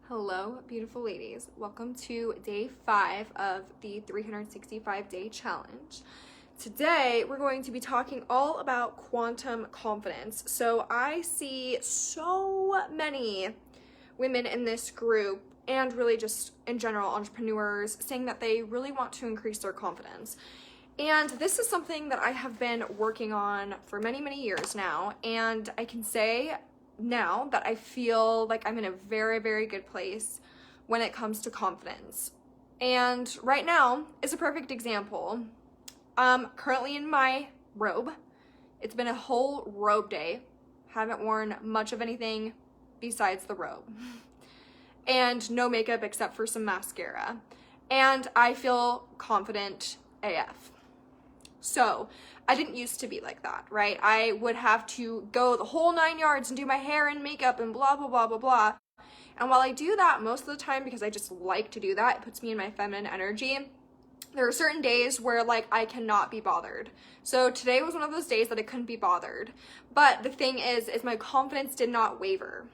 Hello, beautiful ladies. Welcome to day 5 of the 365-day challenge. Today, we're going to be talking all about quantum confidence. So I see so many women in this group and really just in general entrepreneurs saying that they really want to increase their confidence. And this is something that I have been working on for many, many years now. And I can say now that I feel like I'm in a very, very good place when it comes to confidence. And right now is a perfect example. Currently in my robe. It's been a whole robe day. Haven't worn much of anything besides the robe. And no makeup except for some mascara. And I feel confident AF. So I didn't used to be like that, right? I would have to go the whole 9 yards and do my hair and makeup and blah, blah, blah, blah, blah. And while I do that most of the time because I just like to do that, it puts me in my feminine energy, there are certain days where I cannot be bothered. So today was one of those days that I couldn't be bothered. But the thing is my confidence did not waver.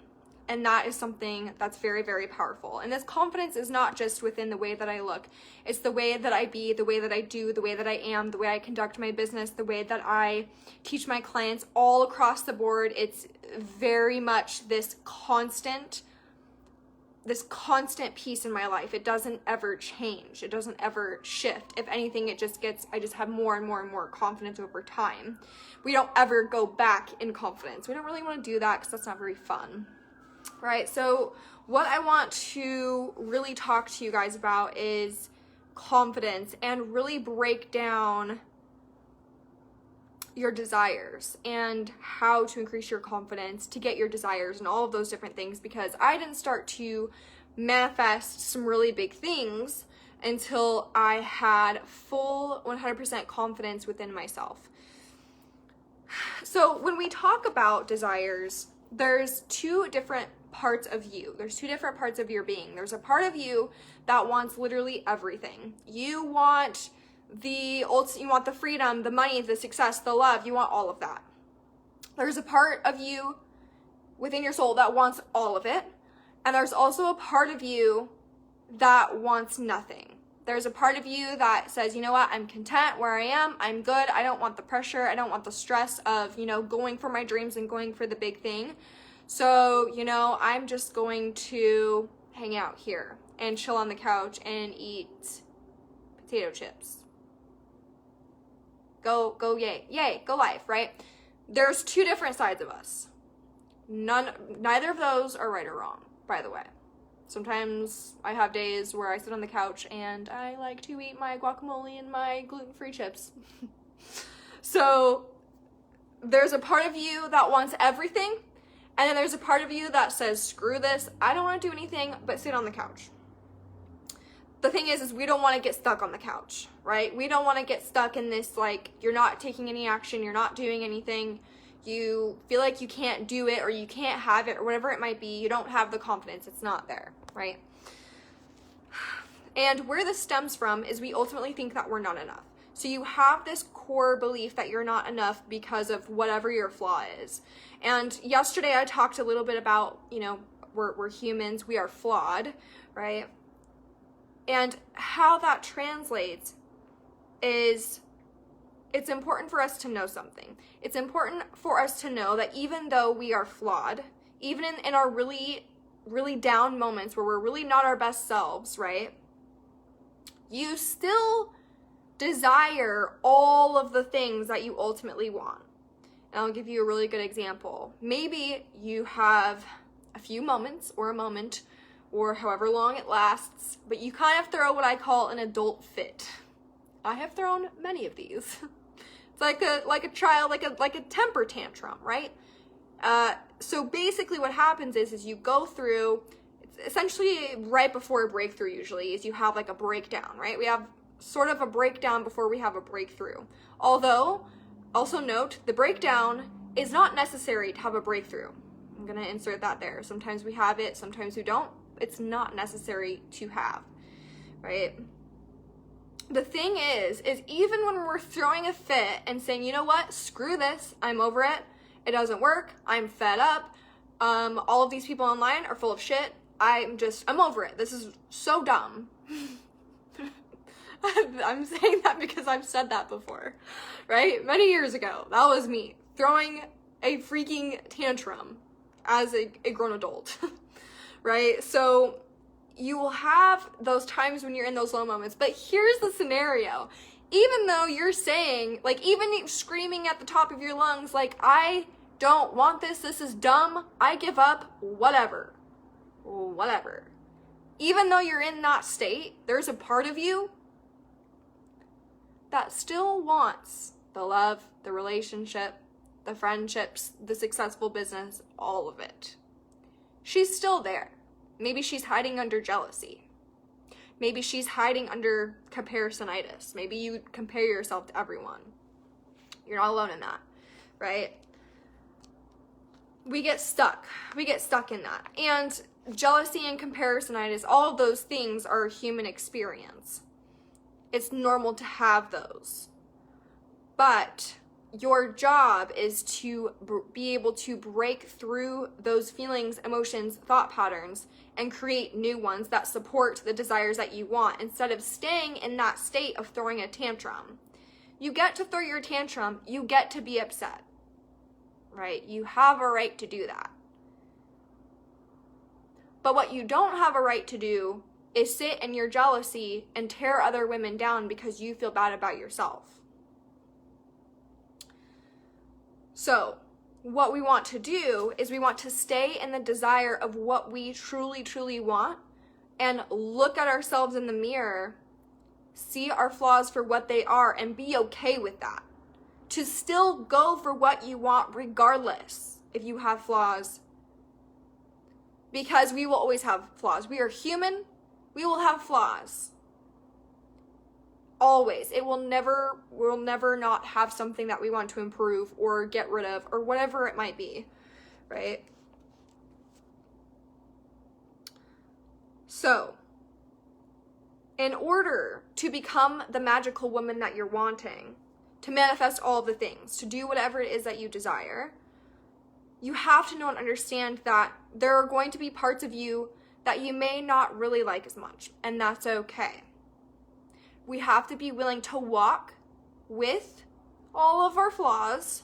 And that is something that's very, very powerful. And this confidence is not just within the way that I look. It's the way that I be, the way that I do, the way that I am, the way I conduct my business, the way that I teach my clients all across the board. It's very much this constant piece in my life. It doesn't ever change. It doesn't ever shift. If anything, I just have more and more and more confidence over time. We don't ever go back in confidence. We don't really want to do that because that's not very fun. Right, so what I want to really talk to you guys about is confidence and really break down your desires and how to increase your confidence to get your desires and all of those different things, because I didn't start to manifest some really big things until I had full 100% confidence within myself. So when we talk about desires, there's two different parts of you. There's two different parts of your being. There's a part of you that wants literally everything. You want the freedom, the money, the success, the love. You want all of that. There's a part of you within your soul that wants all of it. And there's also a part of you that wants nothing. There's a part of you that says, you know what, I'm content where I am. I'm good. I don't want the pressure. I don't want the stress of, going for my dreams and going for the big thing. So, I'm just going to hang out here and chill on the couch and eat potato chips. Go, yay, go life, right? There's two different sides of us. Neither of those are right or wrong, by the way. Sometimes I have days where I sit on the couch and I like to eat my guacamole and my gluten-free chips. So there's a part of you that wants everything, and then there's a part of you that says, screw this, I don't want to do anything but sit on the couch. The thing is we don't want to get stuck on the couch, right? We don't want to get stuck in this, you're not taking any action, you're not doing anything, you feel like you can't do it or you can't have it or whatever it might be. You don't have the confidence. It's not there, right? And where this stems from is we ultimately think that we're not enough. So you have this core belief that you're not enough because of whatever your flaw is. And yesterday I talked a little bit about, we're humans, we are flawed, right? And how that translates is it's important for us to know something. It's important for us to know that even though we are flawed, even in our really, really down moments where we're really not our best selves, right? You still desire all of the things that you ultimately want. And I'll give you a really good example. Maybe you have a few moments or a moment or however long it lasts, but you kind of throw what I call an adult fit. I have thrown many of these. It's like a child, like a temper tantrum, right? So basically what happens is you go through, it's essentially right before a breakthrough usually, is you have a breakdown, right? We have sort of a breakdown before we have a breakthrough. Although, also note, the breakdown is not necessary to have a breakthrough. I'm going to insert that there. Sometimes we have it, sometimes we don't. It's not necessary to have, right? The thing is even when we're throwing a fit and saying, you know what, screw this, I'm over it, it doesn't work, I'm fed up, all of these people online are full of shit, I'm over it. This is so dumb. I'm saying that because I've said that before, right? Many years ago, that was me throwing a freaking tantrum as a grown adult, right? So you will have those times when you're in those low moments, but here's the scenario. Even though you're saying, like, even screaming at the top of your lungs, like, I don't want this, this is dumb, I give up, whatever. Even though you're in that state, there's a part of you that still wants the love, the relationship, the friendships, the successful business, all of it. She's still there. Maybe she's hiding under jealousy. Maybe she's hiding under comparisonitis. Maybe you compare yourself to everyone. You're not alone in that, right? We get stuck. We get stuck in that. And jealousy and comparisonitis, all of those things are a human experience. It's normal to have those. But your job is to be able to break through those feelings, emotions, thought patterns, and create new ones that support the desires that you want instead of staying in that state of throwing a tantrum. You get to throw your tantrum, you get to be upset, right? You have a right to do that. But what you don't have a right to do is sit in your jealousy and tear other women down because you feel bad about yourself. So, what we want to do is we want to stay in the desire of what we truly, truly want and look at ourselves in the mirror, see our flaws for what they are, and be okay with that. To still go for what you want regardless if you have flaws. Because we will always have flaws. We are human. We will have flaws. Always. We'll never not have something that we want to improve or get rid of or whatever it might be, right? So, in order to become the magical woman that you're wanting, to manifest all of the things, to do whatever it is that you desire, you have to know and understand that there are going to be parts of you that you may not really like as much, and that's okay. We have to be willing to walk with all of our flaws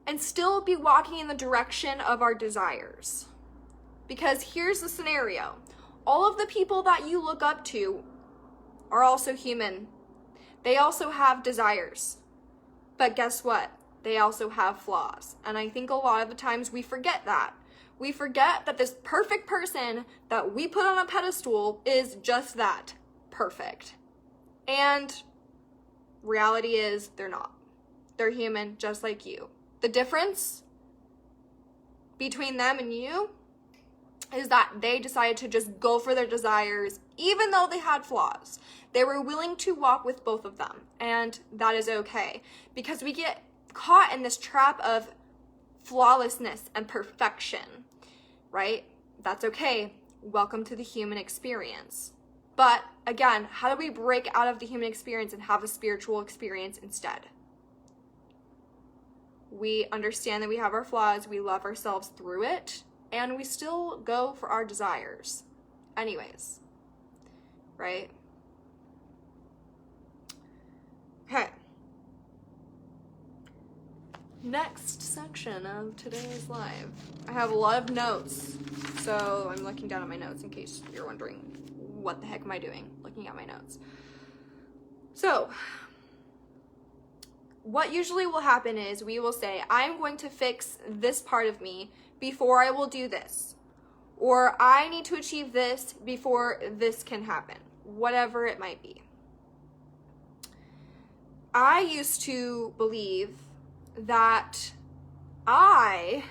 and still be walking in the direction of our desires. Because here's the scenario. All of the people that you look up to are also human. They also have desires. But guess what? They also have flaws. And I think a lot of the times we forget that. We forget that this perfect person that we put on a pedestal is just that, perfect. And reality is they're not. They're human just like you. The difference between them and you is that they decided to just go for their desires even though they had flaws. They were willing to walk with both of them, and that is okay. Because we get caught in this trap of flawlessness and perfection, right? That's okay. Welcome to the human experience. But again, how do we break out of the human experience and have a spiritual experience instead? We understand that we have our flaws, we love ourselves through it, and we still go for our desires. Anyways, right? Okay. Next section of today's live. I have a lot of notes, so I'm looking down at my notes in case you're wondering what the heck am I doing looking at my notes. So, what usually will happen is we will say, I'm going to fix this part of me before I will do this. Or I need to achieve this before this can happen. Whatever it might be. I used to believe that I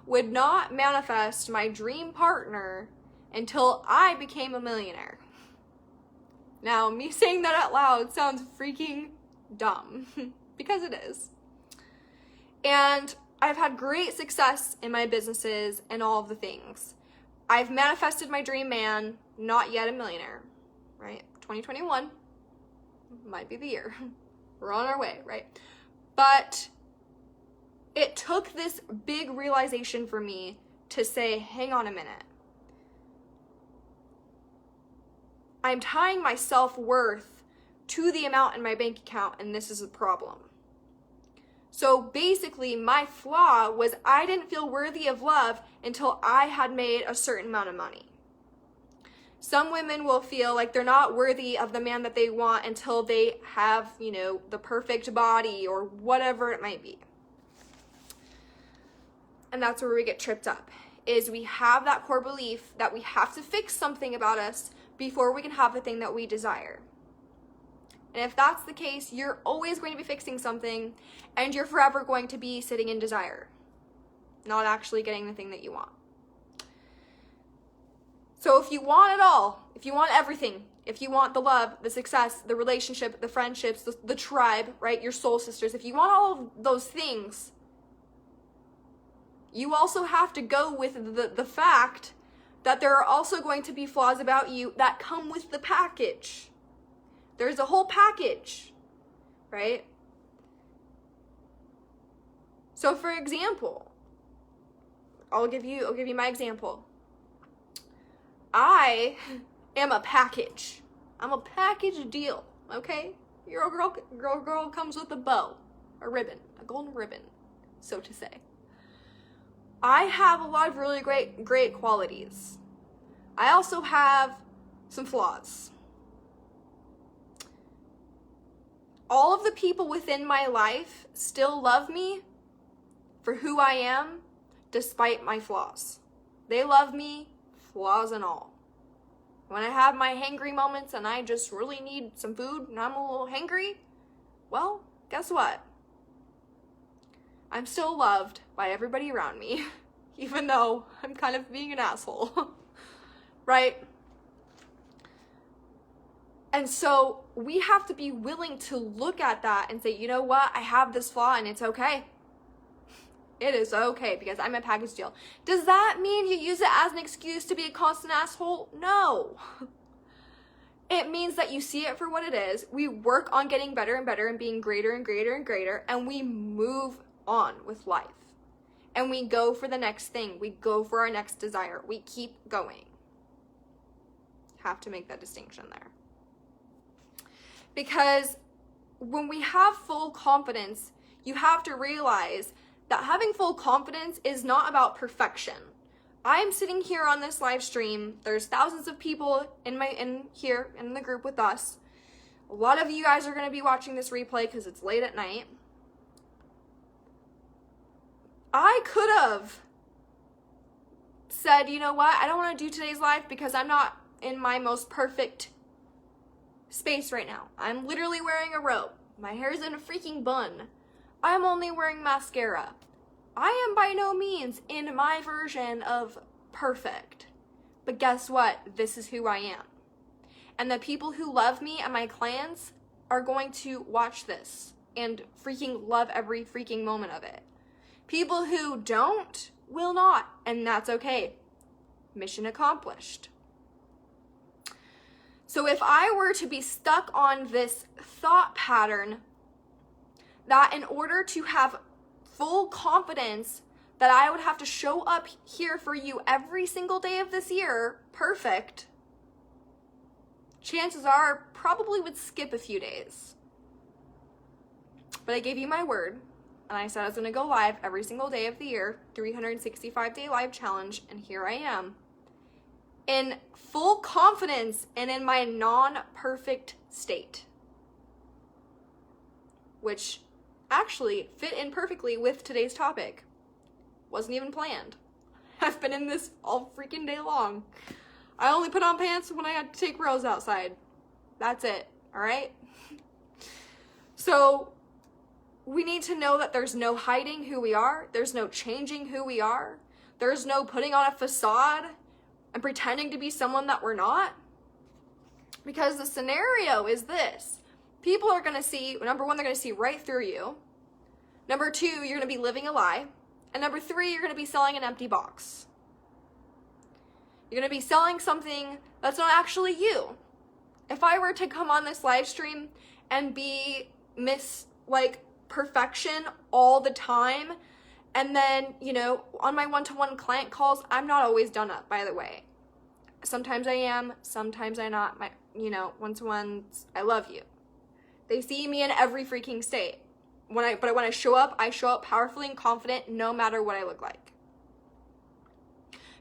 would not manifest my dream partner until I became a millionaire. Now, me saying that out loud sounds freaking dumb, because it is. And I've had great success in my businesses and all of the things. I've manifested my dream man, not yet a millionaire, right? 2021 might be the year. We're on our way, right? But it took this big realization for me to say, hang on a minute. I'm tying my self-worth to the amount in my bank account, and this is a problem. So basically, my flaw was I didn't feel worthy of love until I had made a certain amount of money. Some women will feel like they're not worthy of the man that they want until they have, the perfect body or whatever it might be. And that's where we get tripped up, is we have that core belief that we have to fix something about us before we can have the thing that we desire. And if that's the case, you're always going to be fixing something, and you're forever going to be sitting in desire, not actually getting the thing that you want. So if you want it all, if you want everything, if you want the love, the success, the relationship, the friendships, the tribe, right, your soul sisters, if you want all of those things, you also have to go with the fact that there are also going to be flaws about you that come with the package. There's a whole package, right? So for example, I'll give you my example. I am a package. I'm a package deal, okay? Your girl comes with a bow, a ribbon, a golden ribbon, so to say. I have a lot of really great qualities. I also have some flaws. All of the people within my life still love me for who I am, despite my flaws. They love me, flaws and all. When I have my hangry moments and I just really need some food and I'm a little hangry, well, guess what? I'm still loved by everybody around me, even though I'm kind of being an asshole, right? And so we have to be willing to look at that and say, you know what? I have this flaw and it's okay. It is okay because I'm a package deal. Does that mean you use it as an excuse to be a constant asshole? No. It means that you see it for what it is. We work on getting better and better and being greater and greater and greater, and we move on with life. And we go for the next thing. We go for our next desire. We keep going. Have to make that distinction there. Because when we have full confidence, you have to realize that having full confidence is not about perfection. I'm sitting here on this live stream. There's thousands of people in here in the group with us. A lot of you guys are going to be watching this replay because it's late at night. I could have said, you know what? I don't want to do today's live because I'm not in my most perfect space right now. I'm literally wearing a robe. My hair's in a freaking bun. I'm only wearing mascara. I am by no means in my version of perfect. But guess what? This is who I am. And the people who love me and my clients are going to watch this and freaking love every freaking moment of it. People who don't will not, and that's okay. Mission accomplished. So if I were to be stuck on this thought pattern that in order to have full confidence that I would have to show up here for you every single day of this year, perfect, chances are probably would skip a few days. But I gave you my word, and I said I was going to go live every single day of the year, 365-day live challenge, and here I am. In full confidence and in my non-perfect state. Which actually fit in perfectly with today's topic. Wasn't even planned. I've been in this all freaking day long. I only put on pants when I had to take Rose outside. That's it, alright? So, we need to know that there's no hiding who we are. There's no changing who we are. There's no putting on a facade and pretending to be someone that we're not. Because the scenario is this. People are going to see, number one, they're going to see right through you. Number two, you're going to be living a lie. And number three, you're going to be selling an empty box. You're going to be selling something that's not actually you. If I were to come on this live stream and be perfection all the time And then, you know, on my one-to-one client calls, I'm not always done up, by the way. Sometimes I am, sometimes I'm not. My, you know, one-to-ones, I love you. They see me in every freaking state. But when I show up powerfully and confident no matter what I look like.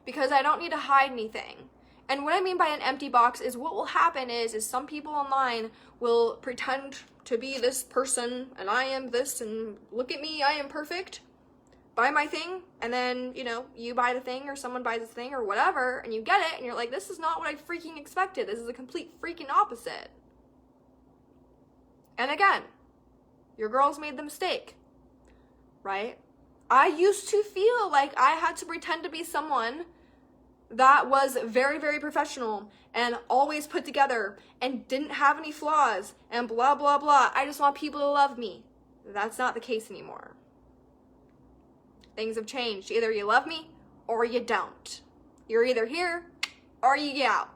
Because I don't need to hide anything. And what I mean by an empty box is what will happen is some people online will pretend to be this person and I am this and look at me, I am perfect. Buy my thing, and then, you know, you buy the thing or someone buys the thing or whatever, and you get it, and you're like, this is not what I freaking expected. This is a complete freaking opposite. And again, your girl's made the mistake, right? I used to feel like I had to pretend to be someone that was very, very professional and always put together and didn't have any flaws and blah, blah, blah. I just want people to love me. That's not the case anymore. Things have changed. Either you love me or you don't. You're either here or you get out.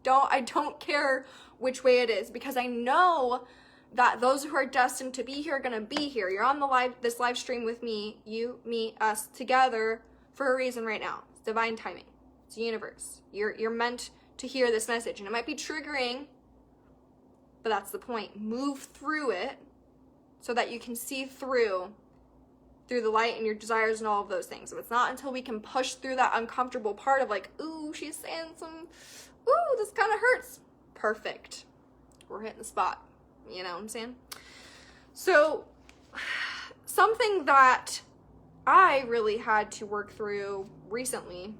I don't care which way it is, because I know that those who are destined to be here are gonna be here. You're on this live stream with me, you, me, us, together for a reason right now. It's divine timing. It's the universe. You're meant to hear this message, and it might be triggering, but that's the point. Move through it so that you can see through the light and your desires and all of those things. So it's not until we can push through that uncomfortable part of like, ooh, she's saying ooh, this kind of hurts. Perfect. We're hitting the spot. You know what I'm saying? So something that I really had to work through recently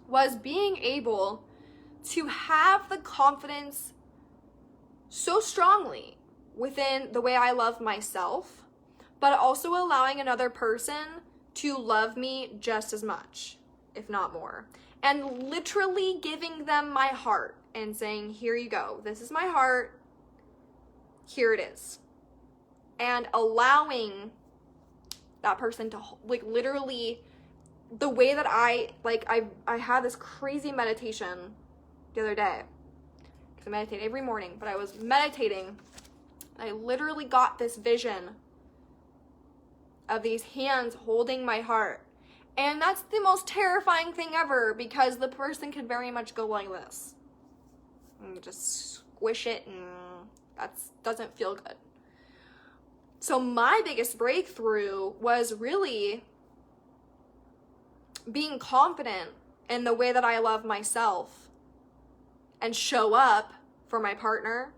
was being able to have the confidence so strongly within the way I love myself, but also allowing another person to love me just as much, if not more. And literally giving them my heart and saying, here you go. This is my heart. Here it is. And allowing that person to, like, literally, the way that I had this crazy meditation the other day. Because I meditate every morning, but I was meditating. And I literally got this vision of these hands holding my heart. And that's the most terrifying thing ever, because the person could very much go like this. And just squish it, and that doesn't feel good. So my biggest breakthrough was really being confident in the way that I love myself and show up for my partner,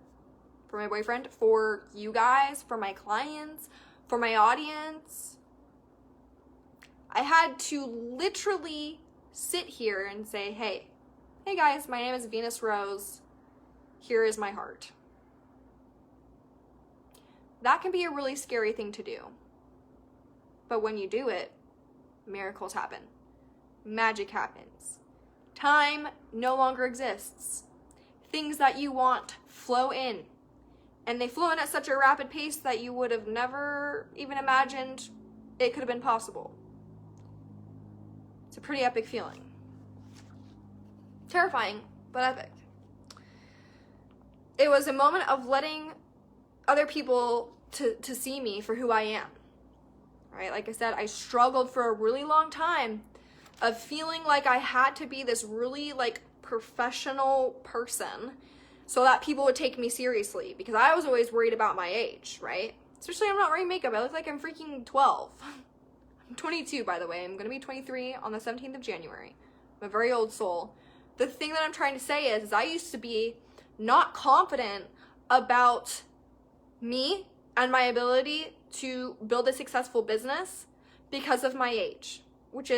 for my boyfriend, for you guys, for my clients, for my audience. I had to literally sit here and say, hey guys, my name is Venus Rose. Here is my heart. That can be a really scary thing to do. But when you do it, miracles happen. Magic happens. Time no longer exists. Things that you want flow in. And they flow in at such a rapid pace that you would have never even imagined it could have been possible. It's a pretty epic feeling. Terrifying, but epic. It was a moment of letting other people to see me for who I am, right? Like I said, I struggled for a really long time of feeling like I had to be this really like professional person so that people would take me seriously, because I was always worried about my age, right? Especially I'm not wearing makeup. I look like I'm freaking 12. I'm 22, by the way. I'm gonna be 23 on the 17th of January. I'm a very old soul. The thing that I'm trying to say is I used to be not confident about me and my ability to build a successful business because of my age, which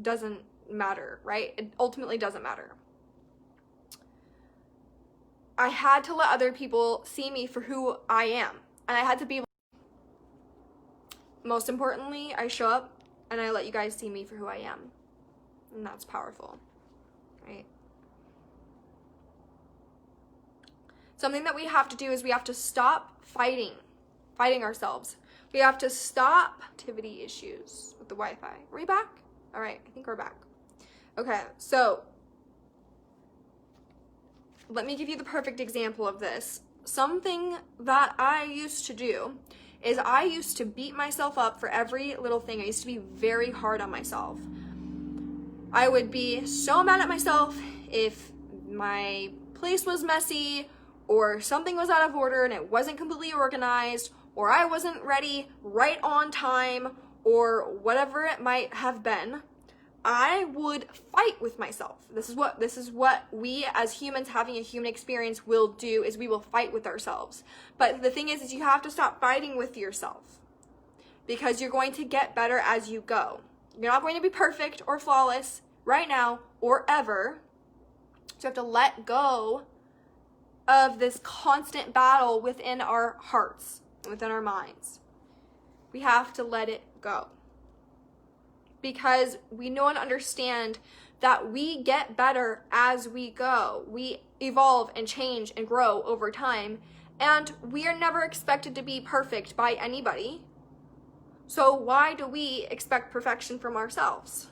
doesn't matter, right? It ultimately doesn't matter. I had to let other people see me for who I am, and I had to be able. Most importantly, I show up and I let you guys see me for who I am, and that's powerful, right? Something that we have to do is we have to stop fighting ourselves. We have to stop activity issues with the Wi-Fi. Are we back? All right, I think we're back. Okay, so let me give you the perfect example of this. Something that I used to do is I used to beat myself up for every little thing. I used to be very hard on myself. I would be so mad at myself if my place was messy or something was out of order and it wasn't completely organized, or I wasn't ready right on time, or whatever it might have been. I would fight with myself. This is what we as humans having a human experience will do, is we will fight with ourselves. But the thing is you have to stop fighting with yourself, because you're going to get better as you go. You're not going to be perfect or flawless right now or ever. So you have to let go of this constant battle within our hearts, within our minds. We have to let it go. Because we know and understand that we get better as we go. We evolve and change and grow over time. And we are never expected to be perfect by anybody. So why do we expect perfection from ourselves?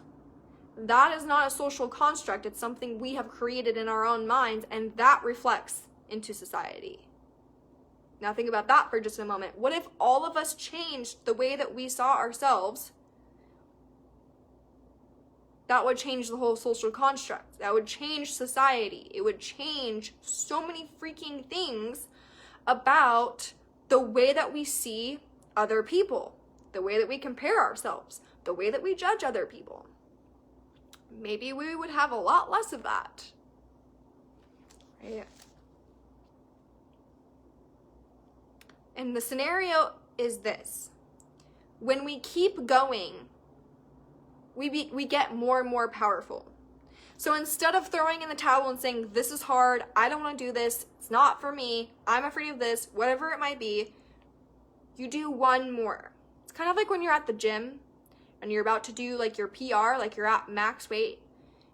That is not a social construct. It's something we have created in our own minds, and that reflects into society. Now think about that for just a moment. What if all of us changed the way that we saw ourselves? That would change the whole social construct. That would change society. It would change so many freaking things about the way that we see other people, the way that we compare ourselves, the way that we judge other people. Maybe we would have a lot less of that. Right? And the scenario is this. When we keep going, we get more and more powerful. So instead of throwing in the towel and saying, this is hard, I don't want to do this, it's not for me, I'm afraid of this, whatever it might be, you do one more. It's kind of like when you're at the gym and you're about to do like your PR, like you're at max weight,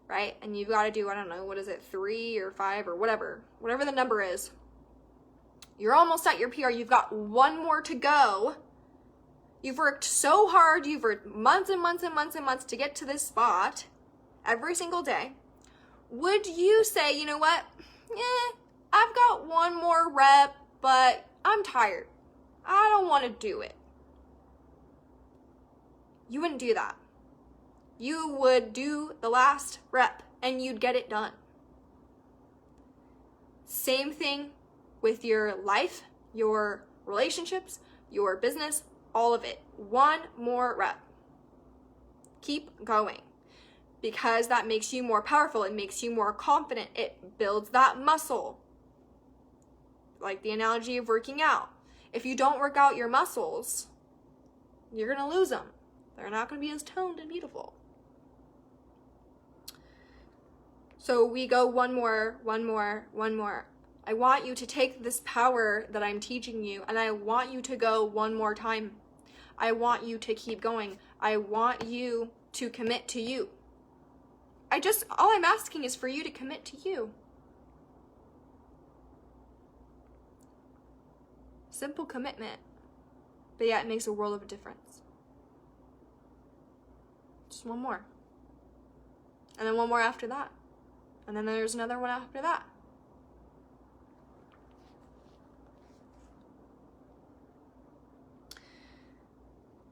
right? And you've got to do, I don't know, what is it, 3 or 5 or whatever the number is. You're almost at your PR, you've got one more to go. You've worked so hard, you've worked months and months and months and months to get to this spot every single day. Would you say, you know what? I've got one more rep, but I'm tired. I don't want to do it. You wouldn't do that. You would do the last rep and you'd get it done. Same thing with your life, your relationships, your business, all of it. One more rep. Keep going, because that makes you more powerful. It makes you more confident. It builds that muscle. Like the analogy of working out. If you don't work out your muscles, you're going to lose them. They're not going to be as toned and beautiful. So we go one more. I want you to take this power that I'm teaching you, and I want you to go one more time. I want you to keep going. I want you to commit to you. All I'm asking is for you to commit to you. Simple commitment, but yet it makes a world of a difference. Just one more. And then one more after that. And then there's another one after that.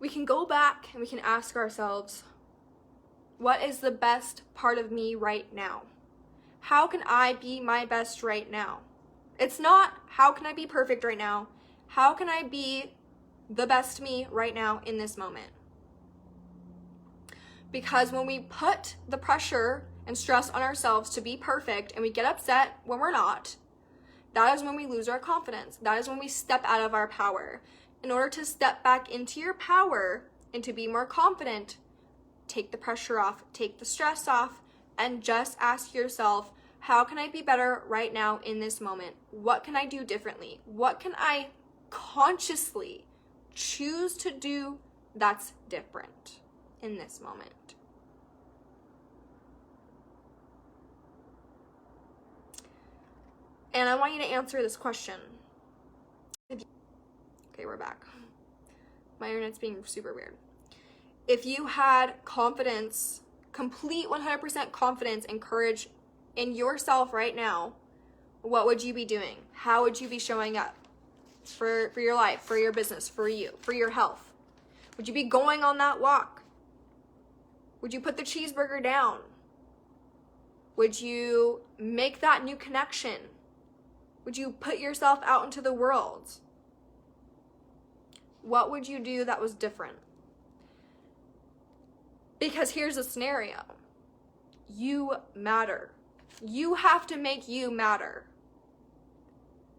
We can go back and we can ask ourselves, what is the best part of me right now? How can I be my best right now? It's not, how can I be perfect right now? How can I be the best me right now in this moment? Because when we put the pressure and stress on ourselves to be perfect and we get upset when we're not, that is when we lose our confidence. That is when we step out of our power. In order to step back into your power and to be more confident, take the pressure off, take the stress off, and just ask yourself, how can I be better right now in this moment? What can I do differently? What can I consciously choose to do that's different in this moment? And I want you to answer this question. Okay, we're back. My internet's being super weird. If you had confidence, complete 100% confidence and courage in yourself right now, what would you be doing? How would you be showing up? for your life, for your business, for you, for your health? Would you be going on that walk? Would you put the cheeseburger down? Would you make that new connection? Would you put yourself out into the world? What would you do that was different? Because here's the scenario. You matter. You have to make you matter.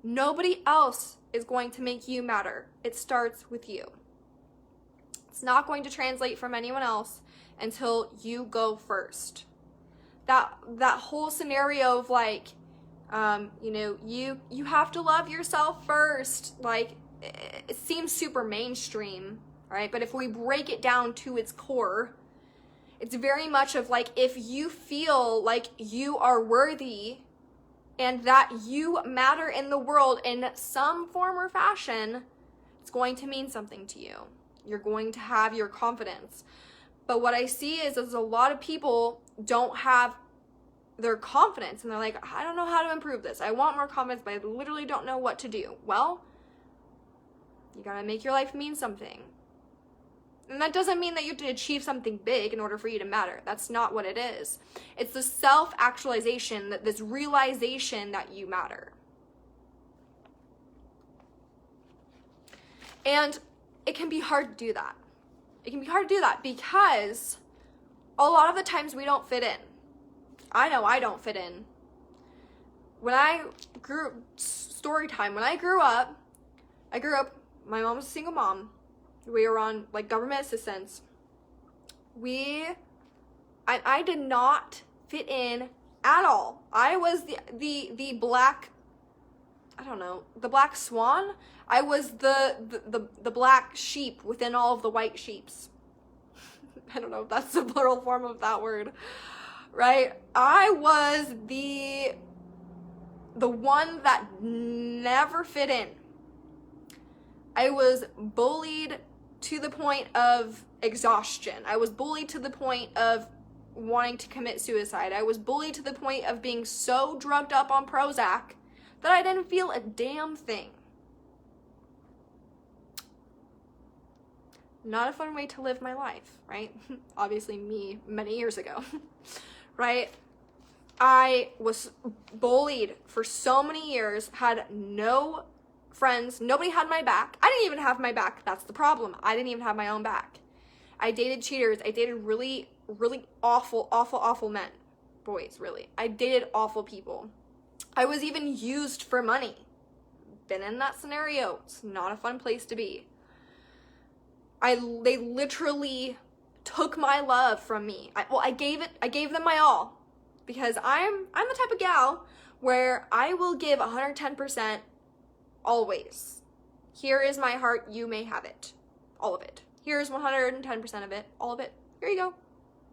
Nobody else is going to make you matter. It starts with you. It's not going to translate from anyone else until you go first. That whole scenario of like, you have to love yourself first. Like, it seems super mainstream, right? But if we break it down to its core, it's very much of like, if you feel like you are worthy and that you matter in the world in some form or fashion, it's going to mean something to you. You're going to have your confidence. But what I see is a lot of people don't have their confidence and they're like, I don't know how to improve this. I want more confidence, but I literally don't know what to do. Well, you gotta make your life mean something. And that doesn't mean that you have to achieve something big in order for you to matter. That's not what it is. It's the self-actualization, that this realization that you matter. And it can be hard to do that. It can be hard to do that because a lot of the times we don't fit in. I know I don't fit in. Story time, when I grew up, my mom was a single mom. We were on like government assistance. I did not fit in at all. I was the black, I don't know, the black swan. I was the black sheep within all of the white sheeps. I don't know if that's the plural form of that word, right? I was the one that never fit in. I was bullied to the point of exhaustion. I was bullied to the point of wanting to commit suicide. I was bullied to the point of being so drugged up on Prozac that I didn't feel a damn thing. Not a fun way to live my life, right? Obviously me many years ago, right? I was bullied for so many years, had no friends, nobody had my back. I didn't even have my back. That's the problem. I didn't even have my own back. I dated cheaters. I dated really, really awful men. Boys, really. I dated awful people. I was even used for money. Been in that scenario. It's not a fun place to be. They literally took my love from me. I gave them my all, because I'm the type of gal where I will give 110% always. Here is my heart, you may have it. All of it. Here's 110% of it, all of it. Here you go.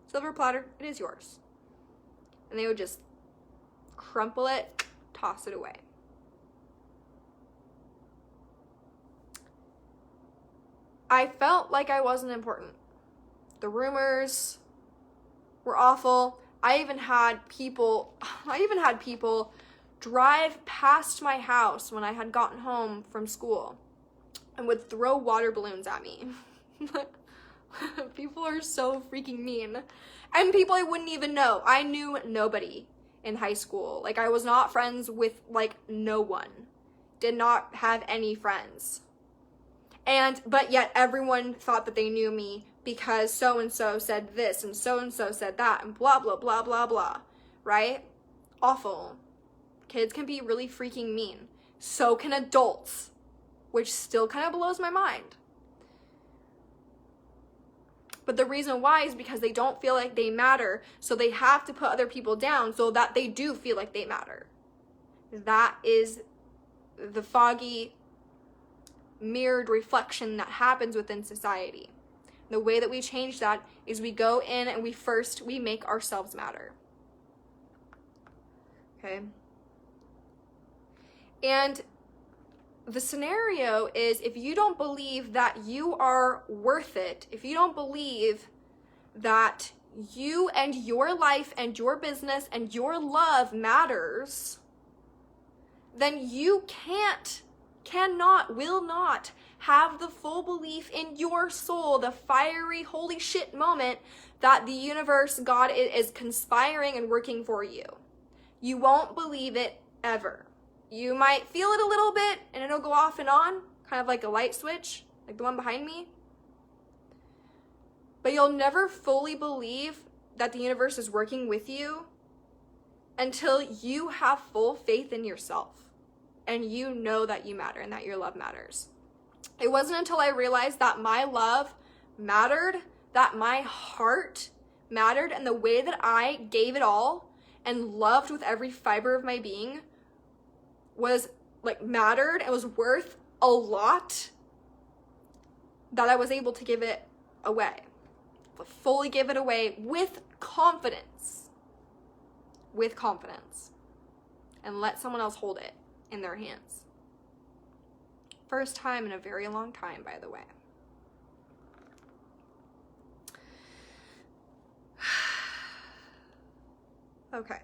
Silver platter, it is yours. And they would just crumple it, toss it away. I felt like I wasn't important. The rumors were awful. I even had people drive past my house when I had gotten home from school and would throw water balloons at me. People are so freaking mean. And people I wouldn't even know. I knew nobody in high school. Like, I was not friends with, like, no one. Did not have any friends. But yet everyone thought that they knew me because so-and-so said this and so-and-so said that and blah, blah, blah, blah, blah. Right? Awful. Kids can be really freaking mean. So can adults, which still kind of blows my mind. But the reason why is because they don't feel like they matter, so they have to put other people down so that they do feel like they matter. That is the foggy, mirrored reflection that happens within society. The way that we change that is we go in and we make ourselves matter. Okay? And the scenario is, if you don't believe that you are worth it, if you don't believe that you and your life and your business and your love matters, then you can't will not have the full belief in your soul, the fiery, holy shit moment that the universe, God, is conspiring and working for you. You won't believe it ever. You might feel it a little bit and it'll go off and on, kind of like a light switch, like the one behind me. But you'll never fully believe that the universe is working with you until you have full faith in yourself and you know that you matter and that your love matters. It wasn't until I realized that my love mattered, that my heart mattered, and the way that I gave it all and loved with every fiber of my being was like mattered, it was worth a lot, that I was able to give it away. Fully give it away with confidence. With confidence. And let someone else hold it in their hands. First time in a very long time, by the way. Okay.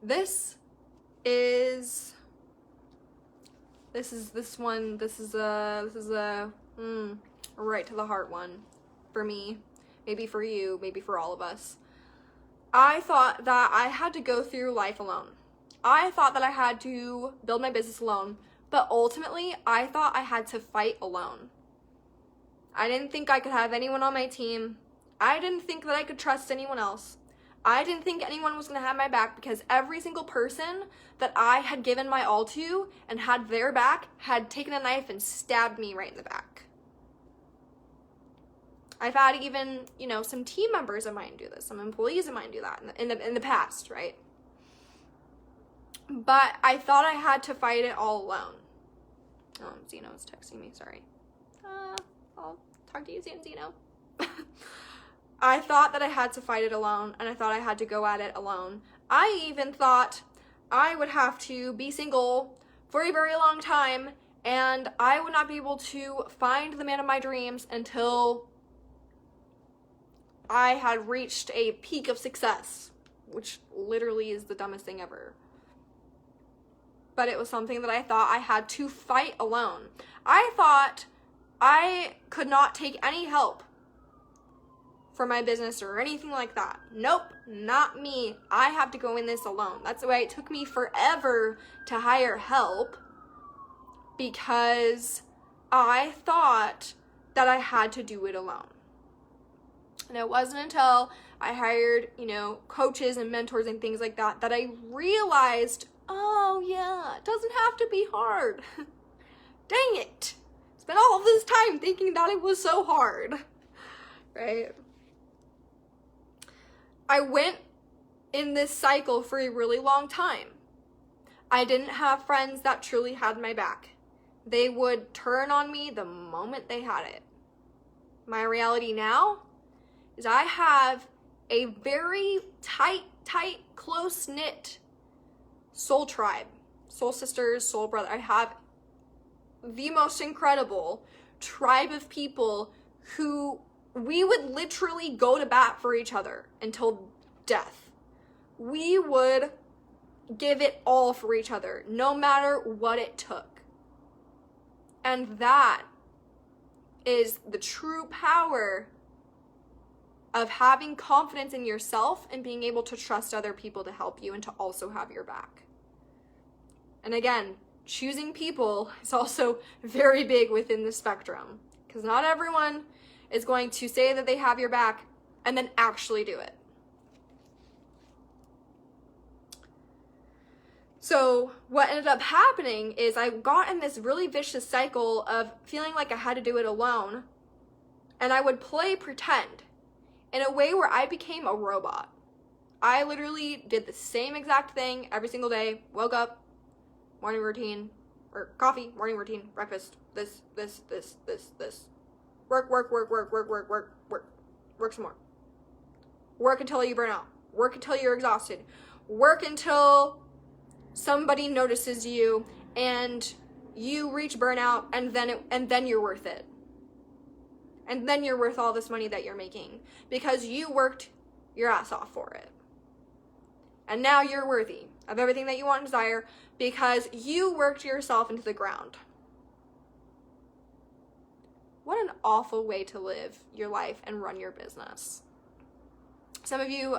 This is a right to the heart one for me, maybe for you, maybe for all of us. I thought that I had to go through life alone. I thought that I had to build my business alone, but ultimately I thought I had to fight alone. I didn't think I could have anyone on my team. I didn't think that I could trust anyone else. I didn't think anyone was going to have my back, because every single person that I had given my all to and had their back had taken a knife and stabbed me right in the back. I've had even, some team members of mine do this, some employees of mine do that in the past, right? But I thought I had to fight it all alone. Oh, Zeno is texting me, sorry. I'll talk to you soon, Zeno. I thought that I had to fight it alone, and I thought I had to go at it alone. I even thought I would have to be single for a very long time, and I would not be able to find the man of my dreams until I had reached a peak of success, which literally is the dumbest thing ever. But it was something that I thought I had to fight alone. I thought I could not take any help for my business or anything like that. Nope, not me. I have to go in this alone. That's why it took me forever to hire help, because I thought that I had to do it alone. And it wasn't until I hired, coaches and mentors and things like that, that I realized, oh yeah, it doesn't have to be hard. Dang it. Spent all of this time thinking that it was so hard, right? I went in this cycle for a really long time. I didn't have friends that truly had my back. They would turn on me the moment they had it. My reality now is I have a very tight, close-knit soul tribe, soul sisters, soul brother. I have the most incredible tribe of people who we would literally go to bat for each other until death. We would give it all for each other, no matter what it took. And that is the true power of having confidence in yourself and being able to trust other people to help you and to also have your back. And again, choosing people is also very big within the spectrum, because not everyone is going to say that they have your back and then actually do it. So what ended up happening is I got in this really vicious cycle of feeling like I had to do it alone, and I would play pretend in a way where I became a robot. I literally did the same exact thing every single day. Woke up, morning routine, or coffee, morning routine, breakfast, this. Work. Work some more. Work until you burn out. Work until you're exhausted. Work until somebody notices you and you reach burnout, and then you're worth it. And then you're worth all this money that you're making because you worked your ass off for it. And now you're worthy of everything that you want and desire because you worked yourself into the ground. What an awful way to live your life and run your business. Some of you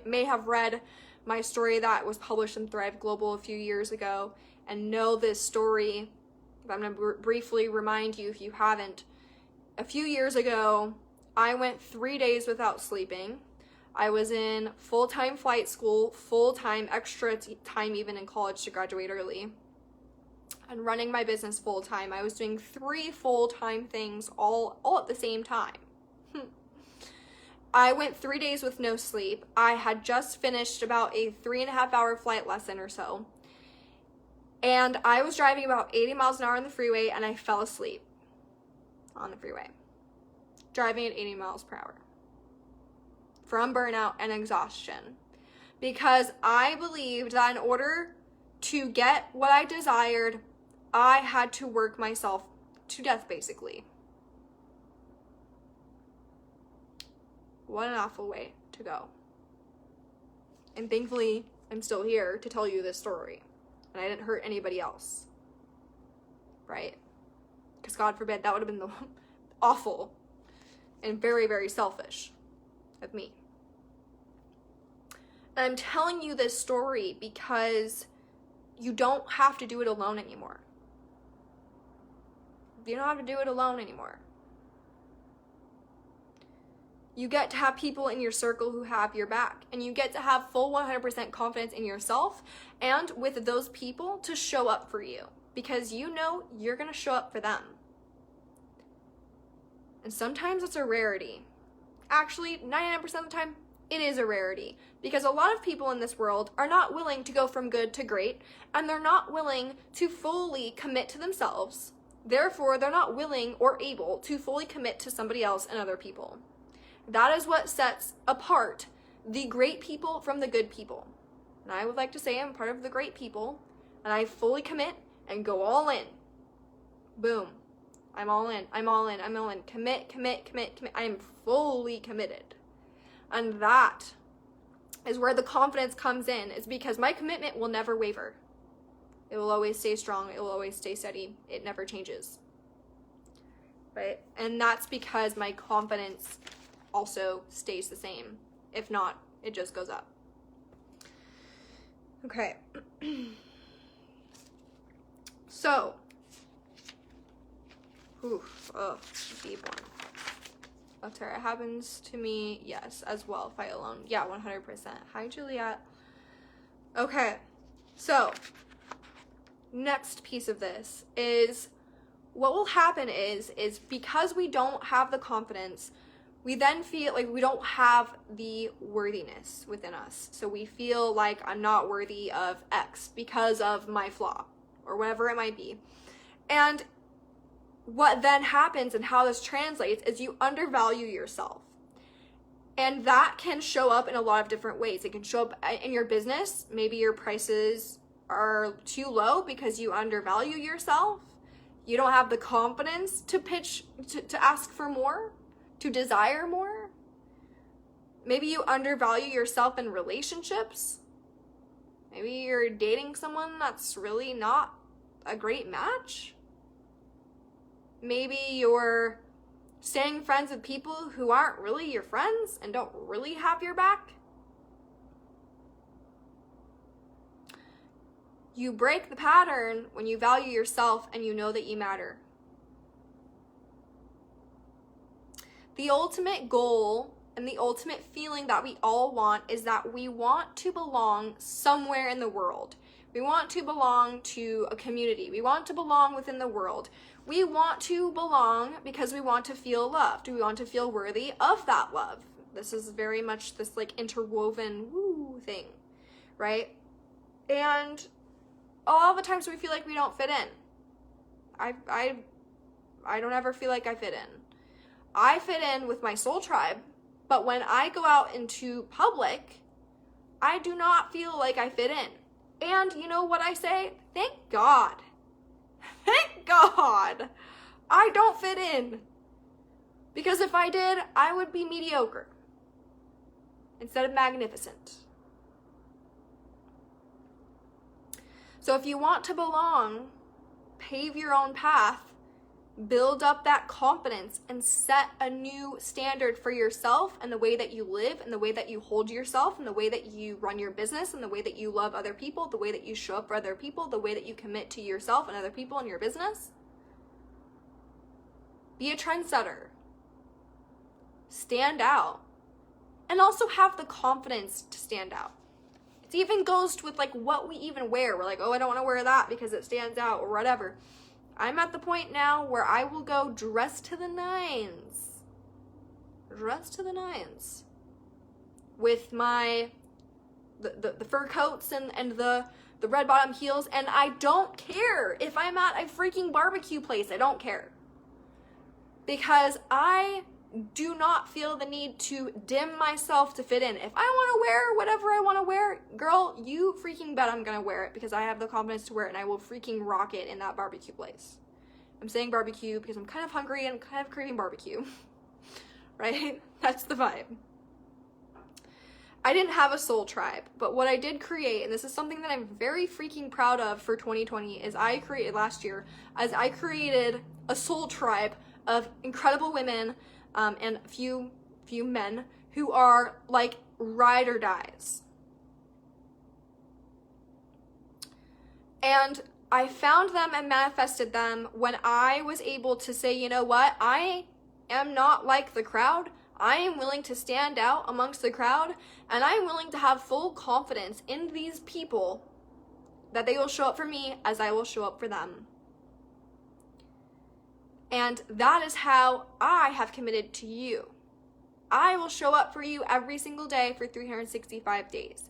may have read my story that was published in Thrive Global a few years ago and know this story. I'm going to briefly remind you if you haven't. A few years ago, I went 3 days without sleeping. I was in full-time flight school, full-time, extra time even in college to graduate early, and running my business full-time. I was doing 3 full-time things all at the same time. I went 3 days with no sleep. I had just finished about a 3.5-hour flight lesson or so. And I was driving about 80 miles an hour on the freeway and I fell asleep on the freeway, driving at 80 miles per hour from burnout and exhaustion, because I believed that in order to get what I desired, I had to work myself to death, basically. What an awful way to go. And thankfully, I'm still here to tell you this story. And I didn't hurt anybody else. Right? Because God forbid, that would have been awful and very, very selfish of me. And I'm telling you this story because you don't have to do it alone anymore. You don't have to do it alone anymore. You get to have people in your circle who have your back, and you get to have full 100% confidence in yourself and with those people to show up for you, because you know you're going to show up for them. And sometimes it's a rarity. Actually, 99% of the time, it is a rarity, because a lot of people in this world are not willing to go from good to great, and they're not willing to fully commit to themselves. Therefore, they're not willing or able to fully commit to somebody else and other people. That is what sets apart the great people from the good people. And I would like to say I'm part of the great people, and I fully commit and go all in. Boom. I'm all in. I'm all in. I'm all in. Commit, commit, commit, commit. I am fully committed. And that is where the confidence comes in, is because my commitment will never waver. It will always stay strong. It will always stay steady. It never changes. Right? And that's because my confidence also stays the same. If not, it just goes up. Okay. So, deep one. Oh, Tara, it happens to me, yes, as well, fight alone. Yeah, 100%. Hi, Juliet. Okay, so, next piece of this is, what will happen is because we don't have the confidence, we then feel like we don't have the worthiness within us. So we feel like I'm not worthy of X because of my flaw or whatever it might be. And what then happens and how this translates is you undervalue yourself. And that can show up in a lot of different ways. It can show up in your business. Maybe your prices are too low because you undervalue yourself. You don't have the confidence to pitch, to ask for more, to desire more. Maybe you undervalue yourself in relationships. Maybe you're dating someone that's really not a great match. Maybe you're staying friends with people who aren't really your friends and don't really have your back. You break the pattern when you value yourself and you know that you matter. The ultimate goal and the ultimate feeling that we all want is that we want to belong somewhere in the world. We want to belong to a community. We want to belong within the world. We want to belong because we want to feel loved. We want to feel worthy of that love. This is very much this like interwoven thing, right? And all the times we feel like we don't fit in. I don't ever feel like I fit in. I fit in with my soul tribe, but when I go out into public, I do not feel like I fit in. And you know what I say? Thank God. Thank God I don't fit in. Because if I did, I would be mediocre instead of magnificent. So if you want to belong, pave your own path, build up that confidence, and set a new standard for yourself and the way that you live and the way that you hold yourself and the way that you run your business and the way that you love other people, the way that you show up for other people, the way that you commit to yourself and other people in your business. Be a trendsetter. Stand out. And also have the confidence to stand out. It even goes with like what we even wear. We're like, oh, I don't want to wear that because it stands out or whatever. I'm at the point now where I will go dressed to the nines. Dressed to the nines. With my the fur coats and the red bottom heels, and I don't care if I'm at a freaking barbecue place. I don't care. Because I do not feel the need to dim myself to fit in. If I want to wear whatever I want to wear, girl, you freaking bet I'm going to wear it because I have the confidence to wear it and I will freaking rock it in that barbecue place. I'm saying barbecue because I'm kind of hungry and kind of craving barbecue. Right? That's the vibe. I didn't have a soul tribe, but what I did create, and this is something that I'm very freaking proud of for 2020, is I created a soul tribe of incredible women and a few men who are like ride or dies. And I found them and manifested them when I was able to say, you know what, I am not like the crowd. I am willing to stand out amongst the crowd, and I am willing to have full confidence in these people that they will show up for me as I will show up for them. And that is how I have committed to you. I will show up for you every single day for 365 days.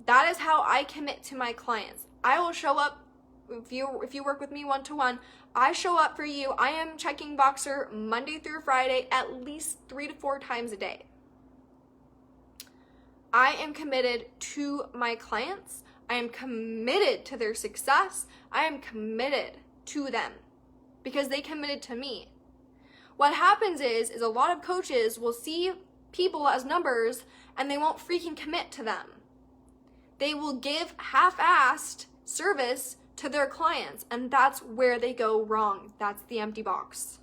That is how I commit to my clients. I will show up, if you work with me one-to-one, I show up for you. I am checking Boxer Monday through Friday at least 3 to 4 times a day. I am committed to my clients. I am committed to their success. I am committed to them because they committed to me. What happens is a lot of coaches will see people as numbers and they won't freaking commit to them. They will give half-assed service to their clients, and that's where they go wrong. That's the empty box.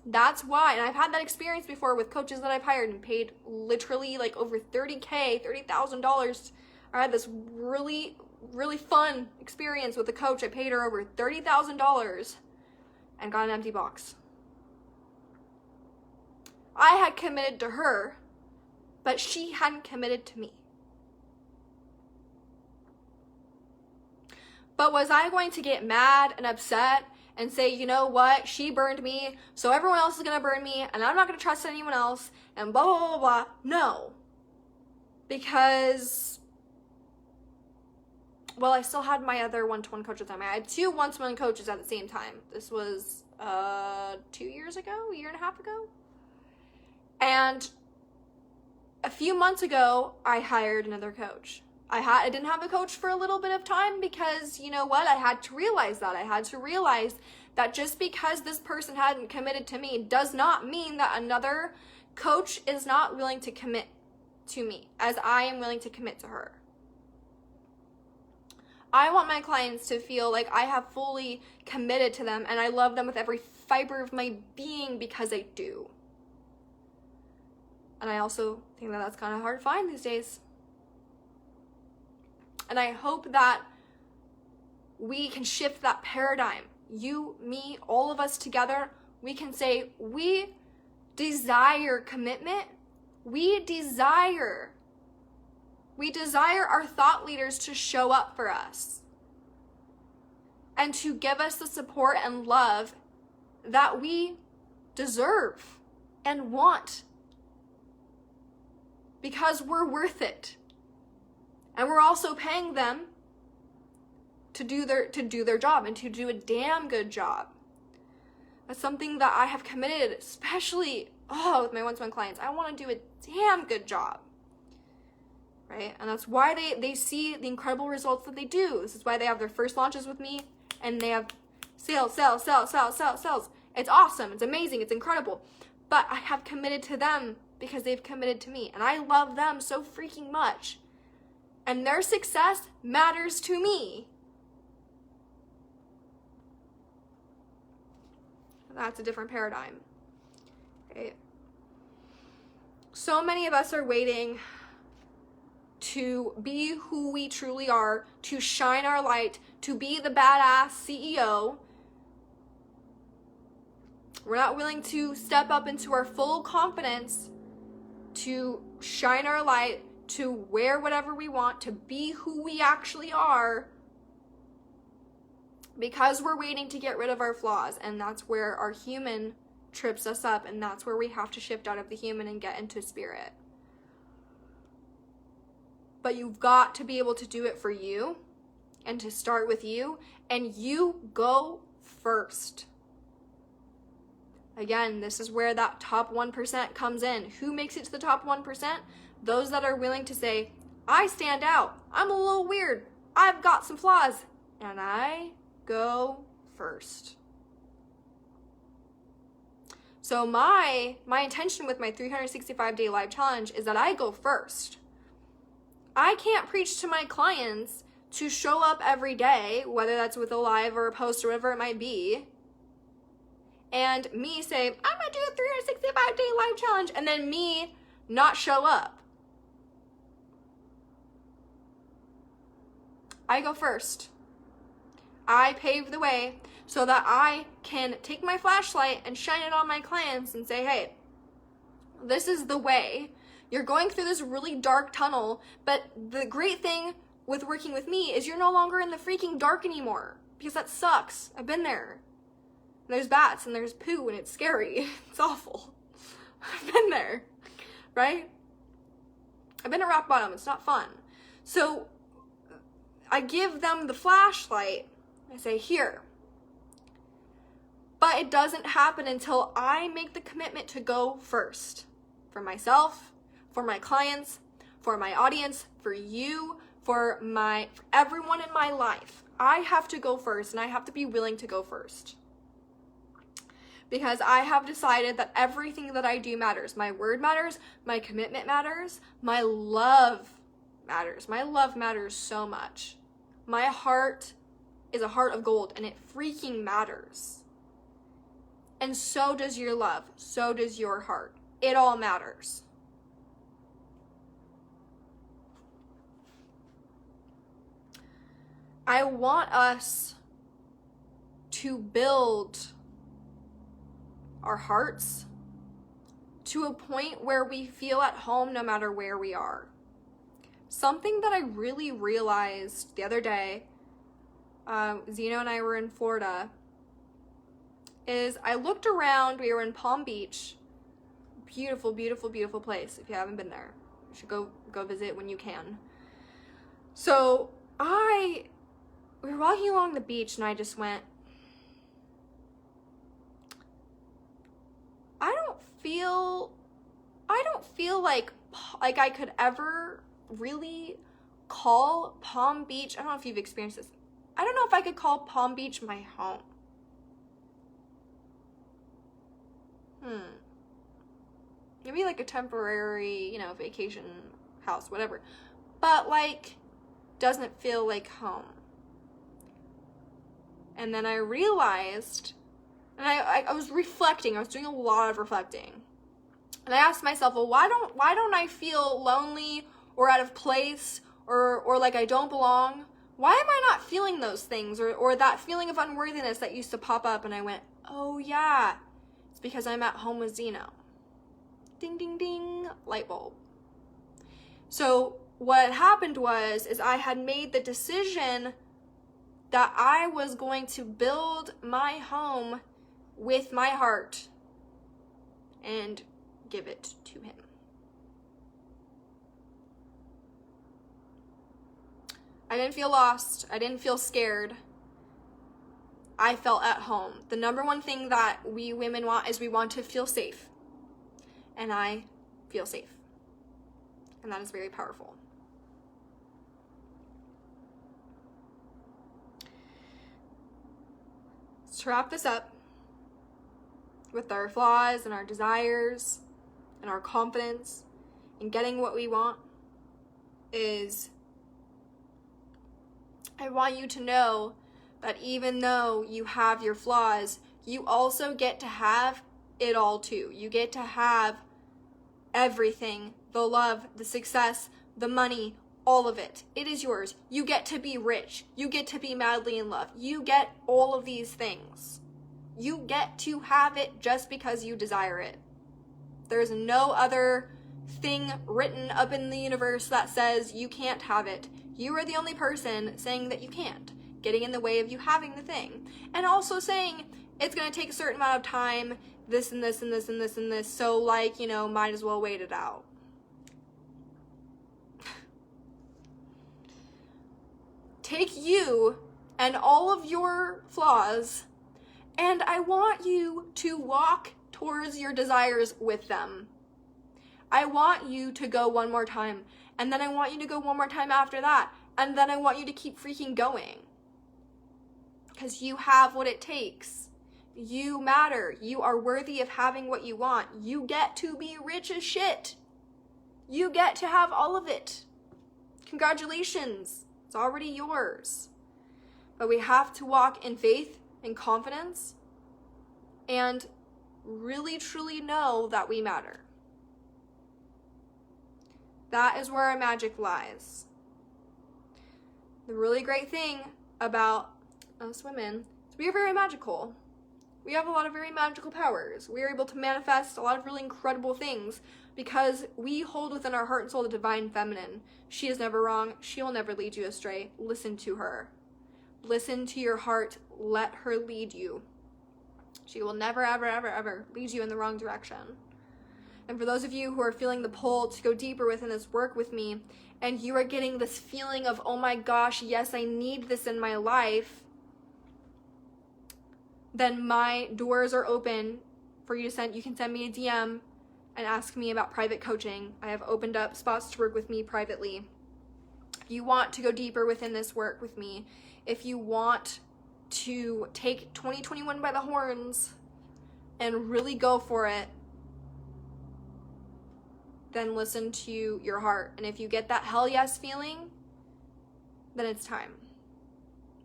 That's why, and I've had that experience before with coaches that I've hired and paid literally like over $30,000. I had this really fun experience with a coach. I paid her over $30,000 and got an empty box. I had committed to her, but she hadn't committed to me. But was I going to get mad and upset and say, you know what, she burned me, so everyone else is going to burn me, and I'm not going to trust anyone else, and blah, blah, blah, blah? No. Because, well, I still had my other one-to-one coach at the time. I had 2 one-to-one coaches at the same time. This was 2 years ago, a year and a half ago. And a few months ago, I hired another coach. I didn't have a coach for a little bit of time because, you know what, I had to realize that. I had to realize that just because this person hadn't committed to me does not mean that another coach is not willing to commit to me as I am willing to commit to her. I want my clients to feel like I have fully committed to them and I love them with every fiber of my being because I do. And I also think that that's kind of hard to find these days. And I hope that we can shift that paradigm. You, me, all of us together, we can say we desire commitment. We desire our thought leaders to show up for us and to give us the support and love that we deserve and want because we're worth it. And we're also paying them to do their job and to do a damn good job. That's something that I have committed, especially with my one-to-one clients. I want to do a damn good job. Right? And that's why they see the incredible results that they do. This is why they have their first launches with me and they have sales. It's awesome. It's amazing. It's incredible. But I have committed to them because they've committed to me. And I love them so freaking much. and their success matters to me. That's a different paradigm. Okay. So many of us are waiting to be who we truly are, to shine our light, to be the badass CEO. We're not willing to step up into our full confidence, to shine our light, to wear whatever we want, to be who we actually are, because we're waiting to get rid of our flaws. And that's where our human trips us up, and that's where we have to shift out of the human and get into spirit. But you've got to be able to do it for you and to start with you, and you go first. Again, this is where that top 1% comes in. Who makes it to the top 1%? Those that are willing to say, I stand out. I'm a little weird. I've got some flaws, and I go first. So my intention with my 365-day live challenge is that I go first. I can't preach to my clients to show up every day, whether that's with a live or a post or whatever it might be, and me say, I'm gonna do a 365-day live challenge, and then me not show up. I go first. I pave the way so that I can take my flashlight and shine it on my clients and say, hey, this is the way. You're going through this really dark tunnel, but the great thing with working with me is you're no longer in the freaking dark anymore, because that sucks. I've been there. There's bats and there's poo and it's scary. It's awful. I've been there, right? I've been at rock bottom. It's not fun. So I give them the flashlight. I say, here. But it doesn't happen until I make the commitment to go first. For myself, for my clients, for my audience, for you, for everyone in my life. I have to go first, and I have to be willing to go first. Because I have decided that everything that I do matters. My word matters, my commitment matters, my love matters. My love matters so much. My heart is a heart of gold, and it freaking matters. And so does your love. So does your heart. It all matters. I want us to build our hearts to a point where we feel at home no matter where we are. Something that I really realized the other day, Zeno and I were in Florida, is I looked around. We were in Palm Beach. Beautiful, beautiful, beautiful place. If you haven't been there, you should go visit when you can. So we were walking along the beach, and I just went, I don't feel like I could ever really call Palm Beach. I don't know if you've experienced this. I don't know if I could call Palm Beach my home. Maybe like a temporary, vacation house, whatever. But doesn't feel like home. And then I realized, and I was reflecting. I was doing a lot of reflecting. And I asked myself, well, why don't I feel lonely or out of place or like I don't belong? Why am I not feeling those things or that feeling of unworthiness that used to pop up? And I went, oh yeah, it's because I'm at home with Zeno. Ding, ding, ding, light bulb. So what had happened is I had made the decision that I was going to build my home with my heart and give it to him. I didn't feel lost. I didn't feel scared. I felt at home. The number one thing that we women want is we want to feel safe. And I feel safe. And that is very powerful. To wrap this up, with our flaws and our desires and our confidence in getting what we want, is I want you to know that even though you have your flaws, you also get to have it all too. You get to have everything, the love, the success, the money, all of it. It is yours. You get to be rich. You get to be madly in love. You get all of these things. You get to have it just because you desire it. There's no other thing written up in the universe that says you can't have it. You are the only person saying that you can't, getting in the way of you having the thing. And also saying it's going to take a certain amount of time, this and this and this and this and this, so like, might as well wait it out. Take you and all of your flaws, and I want you to walk towards your desires with them. I want you to go one more time, and then I want you to go one more time after that, and then I want you to keep freaking going. Because you have what it takes. You matter. You are worthy of having what you want. You get to be rich as shit. You get to have all of it. Congratulations. It's already yours. But we have to walk in faith and confidence and really truly know that we matter. That is where our magic lies. The really great thing about us women is we are very magical. We have a lot of very magical powers. We are able to manifest a lot of really incredible things because we hold within our heart and soul the divine feminine. She is never wrong. She will never lead you astray. Listen to her. Listen to your heart. Let her lead you. She will never, ever, ever, ever lead you in the wrong direction. And for those of you who are feeling the pull to go deeper within this work with me, and you are getting this feeling of, oh my gosh, yes, I need this in my life, then my doors are open for you to send. You can send me a DM and ask me about private coaching. I have opened up spots to work with me privately. If you want to go deeper within this work with me, if you want to take 2021 by the horns and really go for it, then listen to your heart. And if you get that hell yes feeling, then it's time.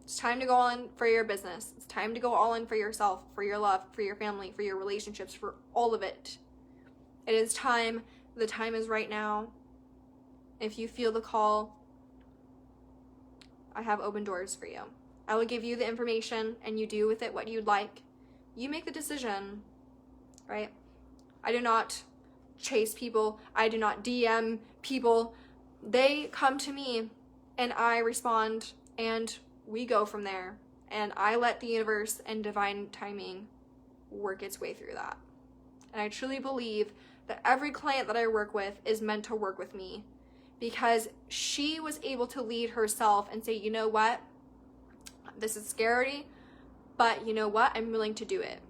It's time to go all in for your business. It's time to go all in for yourself, for your love, for your family, for your relationships, for all of it. It is time. The time is right now. If you feel the call, I have open doors for you. I will give you the information and you do with it what you'd like. You make the decision, right? I do not chase people. I do not DM people. They come to me and I respond and we go from there. And I let the universe and divine timing work its way through that. And I truly believe that every client that I work with is meant to work with me because she was able to lead herself and say, you know what? This is scary, but you know what? I'm willing to do it.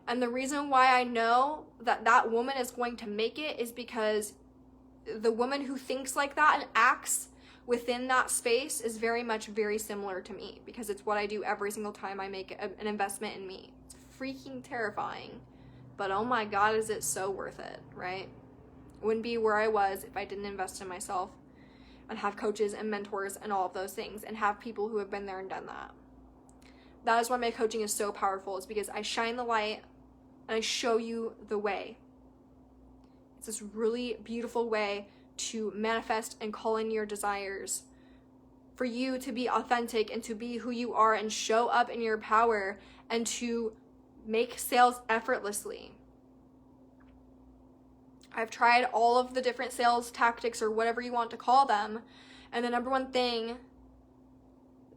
And the reason why I know that that woman is going to make it is because the woman who thinks like that and acts within that space is very similar to me because it's what I do every single time I make an investment in me. It's freaking terrifying, but oh my God, is it so worth it, right? It wouldn't be where I was if I didn't invest in myself and have coaches and mentors and all of those things and have people who have been there and done that. That is why my coaching is so powerful. It's because I shine the light and I show you the way. It's this really beautiful way to manifest and call in your desires, for you to be authentic and to be who you are and show up in your power and to make sales effortlessly. I've tried all of the different sales tactics or whatever you want to call them, and the number one thing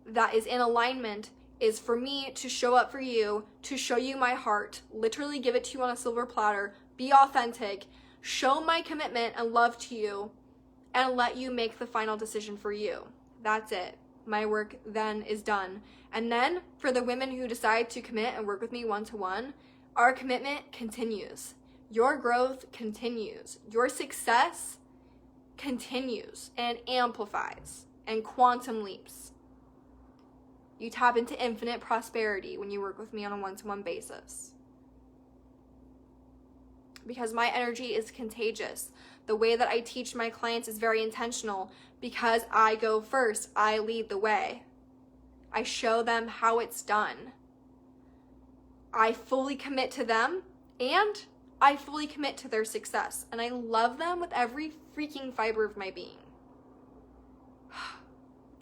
that is in alignment is for me to show up for you, to show you my heart, literally give it to you on a silver platter, be authentic, show my commitment and love to you, and let you make the final decision for you. That's it. My work then is done. And then for the women who decide to commit and work with me one-to-one, our commitment continues. Your growth continues. Your success continues and amplifies and quantum leaps. You tap into infinite prosperity when you work with me on a one-to-one basis. because my energy is contagious. The way that I teach my clients is very intentional because I go first. I lead the way. I show them how it's done. I fully commit to them and I fully commit to their success. And I love them with every freaking fiber of my being.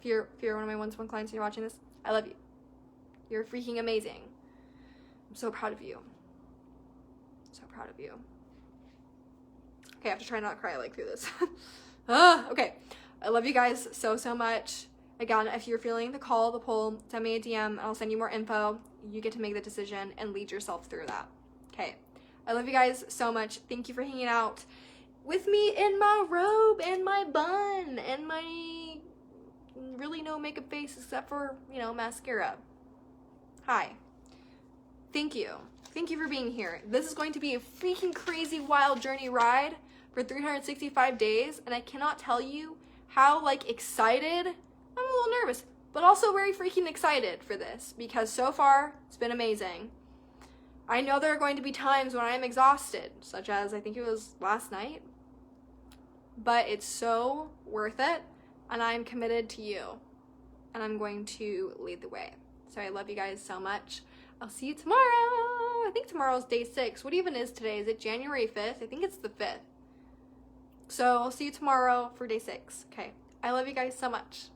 If you're one of my one-to-one clients and you're watching this, I love you. You're freaking amazing. I'm so proud of you. So proud of you. Okay, I have to try not to cry like through this. Okay. I love you guys so much. Again, if you're feeling the call, the pull, send me a DM and I'll send you more info. You get to make the decision and lead yourself through that. Okay. I love you guys so much. Thank you for hanging out with me in my robe and my bun and my really no makeup face except for, mascara. Hi. Thank you. Thank you for being here. This is going to be a freaking crazy wild journey ride for 365 days, and I cannot tell you how excited, I'm a little nervous, but also very freaking excited for this because so far it's been amazing. I know there are going to be times when I am exhausted, such as I think it was last night, but it's so worth it, and I'm committed to you, and I'm going to lead the way. So I love you guys so much. I'll see you tomorrow. I think tomorrow's day 6. What even is today? Is it January 5th? I think it's the 5th. So I'll see you tomorrow for day 6. Okay. I love you guys so much.